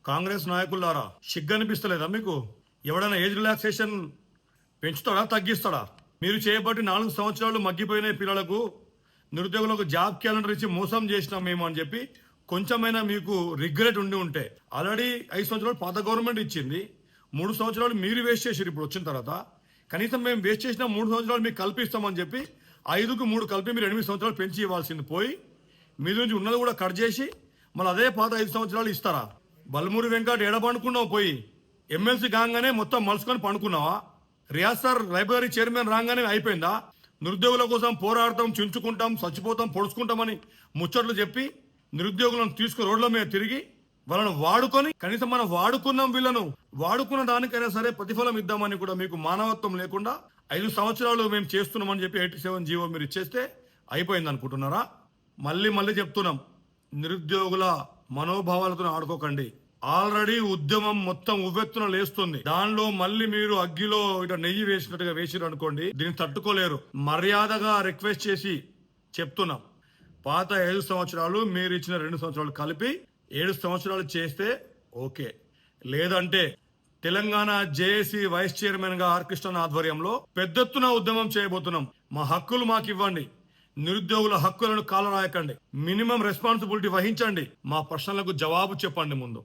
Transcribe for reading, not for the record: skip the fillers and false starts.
కాంగ్రెస్ నాయకులారా సిగ్గనిపిస్తలేదా మీకు? ఎవడైనా ఏజ్ రిలాక్సేషన్ పెంచుతాడా తగ్గిస్తాడా? మీరు చేయబట్టి 4 సంవత్సరాలు మగ్గిపోయిన పిల్లలకు నిరుద్యోగులకు జాబ్ క్యాలెండర్ ఇచ్చి మోసం చేసినాం మేము అని చెప్పి కొంచెమైనా మీకు రిగ్రెట్ ఉండి ఉంటే, ఆల్రెడీ 5 సంవత్సరాలు పాత గవర్నమెంట్ ఇచ్చింది, 3 సంవత్సరాలు మీరు వేస్ట్ చేసారు. ఇప్పుడు వచ్చిన తర్వాత కనీసం మేము వేస్ట్ చేసిన 3 సంవత్సరాలు మీకు కల్పిస్తామని చెప్పి 5కు 3 కలిపి మీరు 8 సంవత్సరాలు పెంచి ఇవ్వాల్సింది పోయి మీ నుంచి ఉన్నది కూడా కట్ చేసి మళ్ళీ అదే పాత 5 సంవత్సరాలు ఇస్తారా? బల్మూరి వెంకట్ ఎడ పండుకున్నావు? పోయి ఎమ్మెల్సీ కాగానే మొత్తం మలుసుకొని పండుకున్నావా? రియాజ్ సార్ లైబ్రరీ చైర్మన్ రాగానే అయిపోయిందా? నిరుద్యోగుల కోసం పోరాడతాం, చించుకుంటాం, చచ్చిపోతాం, పొడుచుకుంటామని ముచ్చట్లు చెప్పి నిరుద్యోగులను తీసుకుని రోడ్ల మీద తిరిగి వాళ్ళను వాడుకొని, కనీసం మనం వాడుకున్నాం, వీళ్ళను వాడుకున్న దానికైనా సరే ప్రతిఫలం ఇద్దామని కూడా మీకు మానవత్వం లేకుండా 5 సంవత్సరాలు మేము చేస్తున్నామని చెప్పి 87 జీవో మీరు ఇచ్చేస్తే అయిపోయింది అనుకుంటున్నారా? మళ్ళీ చెప్తున్నాం, నిరుద్యోగుల మనోభావాలతో ఆడుకోకండి. ఆల్రెడీ ఉద్యమం మొత్తం ఉవ్వెత్తున లేస్తుంది. దానిలో మళ్ళీ మీరు అగ్గిలో ఇట్లా నెయ్యి వేసినట్టుగా వేసిరు అనుకోండి, దీన్ని తట్టుకోలేరు. మర్యాదగా రిక్వెస్ట్ చేసి చెప్తున్నాం, పాత 5 సంవత్సరాలు మీరు ఇచ్చిన 2 సంవత్సరాలు కలిపి 7 సంవత్సరాలు చేస్తే ఓకే. లేదంటే తెలంగాణ జేఏసీ వైస్ చైర్మన్ గా ఆర్ కృష్ణ ఆధ్వర్యంలో పెద్ద ఎత్తున ఉద్యమం చేయబోతున్నాం. మా హక్కులు మాకు ఇవ్వండి, నిరుద్యోగుల హక్కులను కాలరాయకండి, మినిమం రెస్పాన్సిబిలిటీ వహించండి, మా ప్రశ్నలకు జవాబు చెప్పండి ముందు.